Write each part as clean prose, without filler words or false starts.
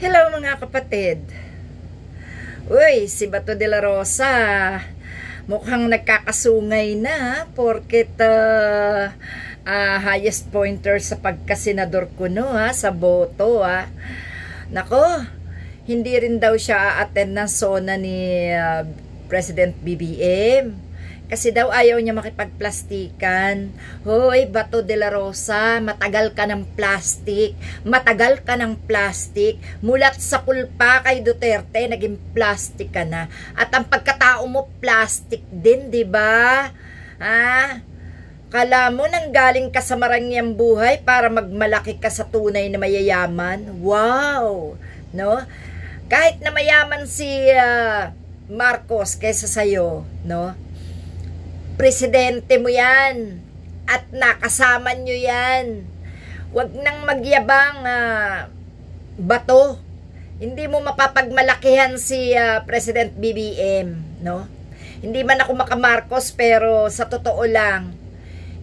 Hello mga kapatid. Uy, si Bato de la Rosa mukhang nagkakasungay na porket highest pointer sa pagkasenador ko sa boto Nako, hindi rin daw siya a-attend ng SONA ni President BBM. Kasi daw ayaw niya makipagplastikan. Hoy, Bato de la Rosa, matagal ka ng plastic. Matagal ka ng plastic. Mulat sa pulpa kay Duterte, naging plastic ka na. At ang pagkatao mo, plastic din, di ba? Kala mo nanggaling ka sa marangyang buhay para magmalaki ka sa tunay na mayayaman? Wow! No? Kahit na mayaman si Marcos kaysa sa'yo, no? Presidente mo yan at nakasama nyo yan. Huwag nang magyabang Bato. Hindi mo mapapagmalakihan si President BBM, no? Hindi man ako makamarcos, pero sa totoo lang,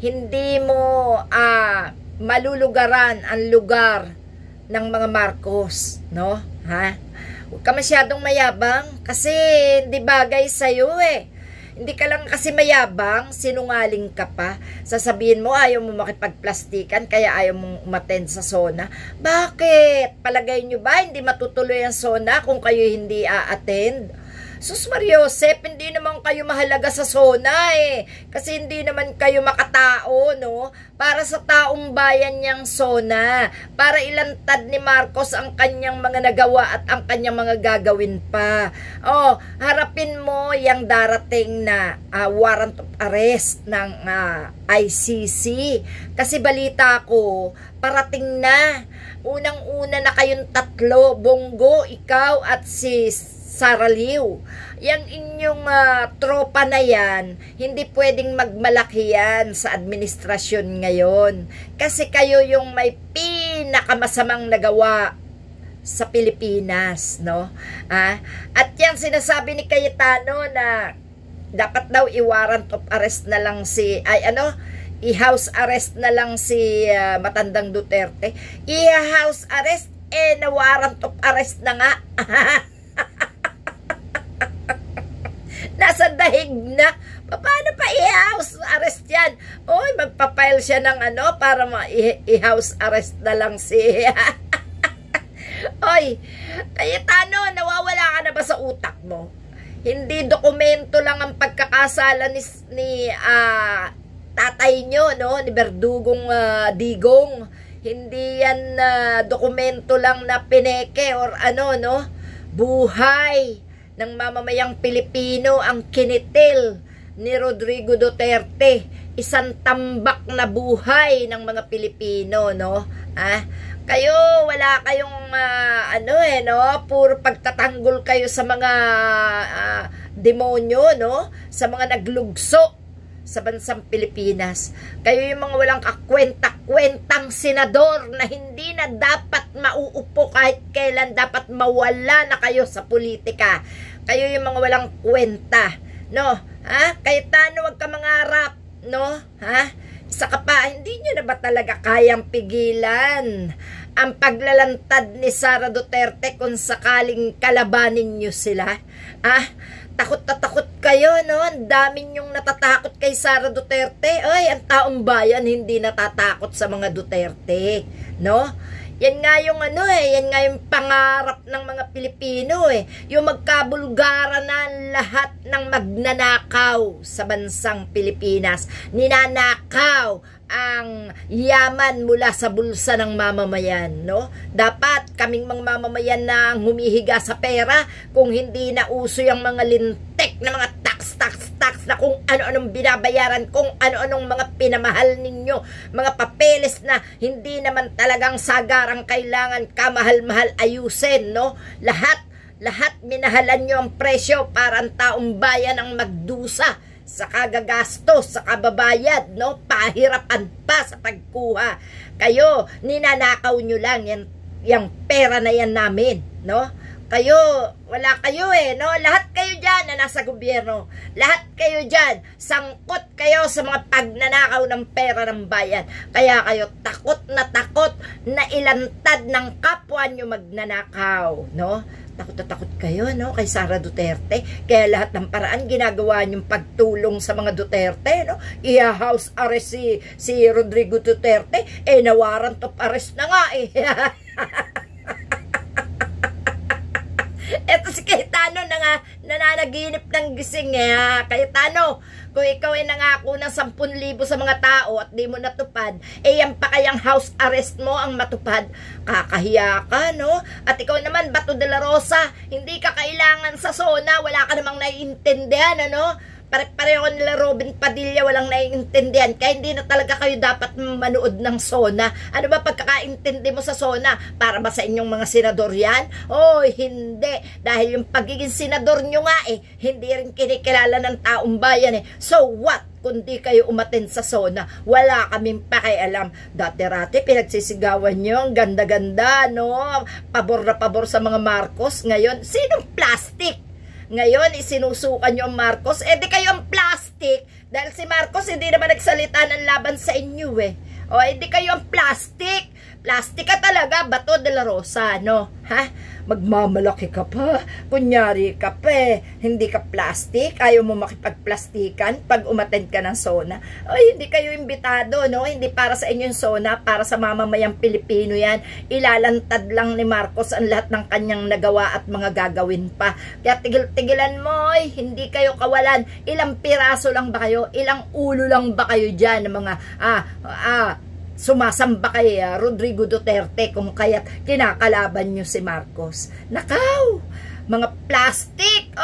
hindi mo malulugaran ang lugar ng mga Marcos, no? Huwag ka masyadong mayabang kasi hindi bagay sa'yo Hindi ka lang kasi mayabang, sinungaling ka pa. Sasabihin mo ayaw mo makipagplastikan kaya ayaw mong umattend sa SONA. Bakit? Palagay nyo ba hindi matutuloy ang SONA kung kayo hindi a-attend? Sus Mariosep, hindi naman kayo mahalaga sa SONA kasi hindi naman kayo makatao, no? Para sa taong bayan niyang SONA, para ilantad ni Marcos ang kanyang mga nagawa at ang kanyang mga gagawin pa. Harapin mo yung darating na warrant of arrest ng ICC. Kasi balita ko, parating na. Unang-una na kayong tatlo, Bongo, ikaw at si Sara Liu. Yang inyong tropa na yan, hindi pwedeng magmalaki yan sa administrasyon ngayon. Kasi kayo yung may pinakamasamang nagawa sa Pilipinas, no? At yang sinasabi ni Cayetano na dapat daw i-warrant of arrest na lang i-house arrest na lang si matandang Duterte. I-house arrest, na warrant of arrest na nga. Nasa dahig na. Paano pa i-house arrest yan? Magpapile siya ng para i-house arrest na lang si Cayetano, nawawala ka na ba sa utak mo? Hindi dokumento lang ang pagkakasala ni tatay nyo, no? Ni Berdugong Digong. Hindi yan dokumento lang na pineke or no? Buhay ng mamamayang Pilipino ang kinitil ni Rodrigo Duterte. Isang tambak na buhay ng mga Pilipino, no? Kayo, wala kayong puro pagtatanggol kayo sa mga demonyo, no? Sa mga naglugso sa bansang Pilipinas. Kayo yung mga walang kakwenta-kwentang senador na hindi na dapat mauupo kahit kailan, dapat mawala na kayo sa politika. Kayo yung mga walang kwenta, no? Cayetano, wag ka mangarap, no? Isa ka pa, hindi nyo na ba talaga kayang pigilan ang paglalantad ni Sara Duterte kung sakaling kalabanin nyo sila? Takot na takot kayo, no? Ang dami nyong natatakot kay Sara Duterte. Ang taong bayan hindi natatakot sa mga Duterte, no? Yan nga yung yan nga yung pangarap ng mga Pilipino yung magkabulgara na lahat ng magnanakaw sa bansang Pilipinas. Ninanakaw ang yaman mula sa bulsa ng mamamayan, no? Dapat kaming mga mamamayan na humihiga sa pera kung hindi na uso yung mga lintik na mga tax na kung ano-anong binabayaran, kung ano-anong mga pinamahal ninyo, mga papeles na hindi naman talagang sagarang kailangan kamahal-mahal ayusin, no? Lahat minahalan nyo ang presyo para ang taong bayan ang magdusa sa kagagastos, sa kababayad, no? Pahirapan pa sa pagkuha. Kayo, ninanakaw nyo lang yung pera na yan namin, no? kayo, wala kayo no? Lahat kayo dyan na nasa gobyerno, lahat kayo dyan, sangkot kayo sa mga pagnanakaw ng pera ng bayan. Kaya kayo takot na ilantad ng kapwa nyo magnanakaw, no? Takot na takot kayo, no? Kay Sara Duterte. Kaya lahat ng paraan ginagawa nyong pagtulong sa mga Duterte, no? House arrest si Rodrigo Duterte, na warrant of arrest na nga, Eto si Cayetano na nga nananaginip ng gising Cayetano, kung ikaw ay nangako ng 10,000 sa mga tao at di mo natupad, yan pa kayang house arrest mo ang matupad? Kakahiya ka, no? At ikaw naman, Bato de la Rosa, hindi ka kailangan sa SONA, wala ka namang naiintindihan, ano? Pare-pareho nila Robin Padilla, walang naiintindihan. Kaya hindi na talaga kayo dapat manood ng SONA. Ano ba pagkakaintindi mo sa SONA? Para ba sa inyong mga senador yan? Hindi. Dahil yung pagiging senador nyo nga hindi rin kinikilala ng taong bayan So what? Kundi kayo umattend sa SONA, wala kaming pakialam. Dati-rati pinagsisigawan nyo, ang ganda-ganda, no? Pabor na pabor sa mga Marcos. Ngayon, sinong plastic? Ngayon, isinusukan nyo ang Marcos. Di kayo ang plastic. Dahil si Marcos hindi naman nagsalita ng laban sa inyo di kayo ang plastic. Plastic ka talaga, Bato de la Rosa, no? Magmamalaki ka pa. Kunyari ka pa Hindi ka plastic. Ayaw mo makipagplastikan pag umattend ka ng SONA. Hindi kayo imbitado, no? Hindi para sa inyong SONA, para sa mamamayang Pilipino yan. Ilalantad lang ni Marcos ang lahat ng kanyang nagawa at mga gagawin pa. Kaya tigil-tigilan mo, hindi kayo kawalan. Ilang piraso lang ba kayo? Ilang ulo lang ba kayo dyan? Mga, sumasamba kay Rodrigo Duterte kung kaya't kinakalaban nyo si Marcos. Nakaw! Mga plastic!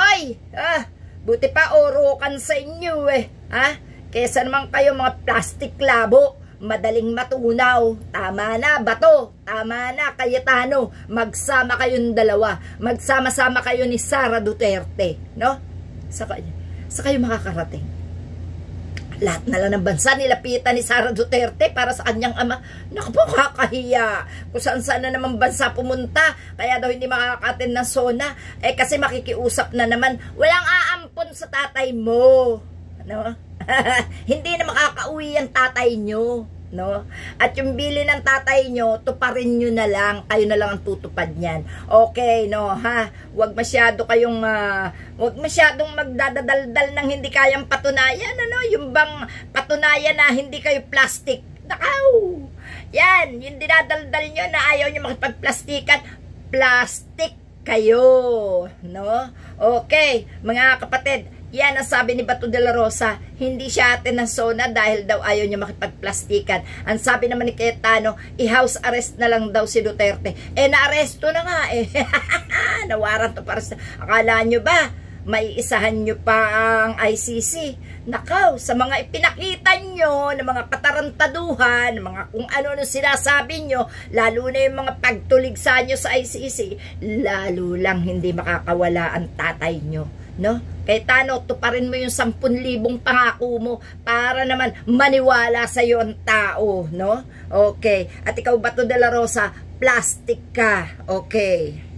Buti pa orokan sa inyo Kesa naman kayo mga plastic labo, madaling matunaw. Tama na, Bato. Tama na, Cayetano. Magsama kayong dalawa. Magsama-sama kayo ni Sara Duterte, no? Sa kayo makakarating. Lahat na lang ng bansa nilapitan ni Sara Duterte para sa kanyang ama. Naku po, kakahiya. Kung saan na naman bansa pumunta, kaya daw hindi makakatin ng SONA. Kasi makikiusap na naman. Walang aampon sa tatay mo. No? Hindi na makakauwi ang tatay nyo. No? At yung bili ng tatay nyo, tuparin nyo na lang, kayo na lang ang tutupad niyan. Okay, no, Huwag masyadong magdadadaldal ng hindi kayang patunayan, yung bang patunayan na hindi kayo plastic. Nakaw! Yan, yung dinadaldal nyo na ayaw nyo makipagplastikan, plastic kayo, no? Okay, mga kapatid, yan ang sabi ni Bato de la Rosa, hindi siya atin ng SONA dahil daw ayaw niya makipagplastikan. Ang sabi naman ni Cayetano, i-house arrest na lang daw si Duterte. Na-aresto na nga nawaran to para sa, akala nyo ba may isahan nyo pa ang ICC? Nakaw, sa mga ipinakita nyo ng mga katarantaduhan, mga kung ano sinasabi nyo, lalo na yung mga pagtuligsa nyo sa ICC, lalo lang hindi makakawala ang tatay nyo, no? Cayetano, tuparin mo yung 10,000 pangako mo para naman maniwala sa iyo ang tao, no? Okay. At ikaw, Bato de la Rosa, plastic ka. Okay.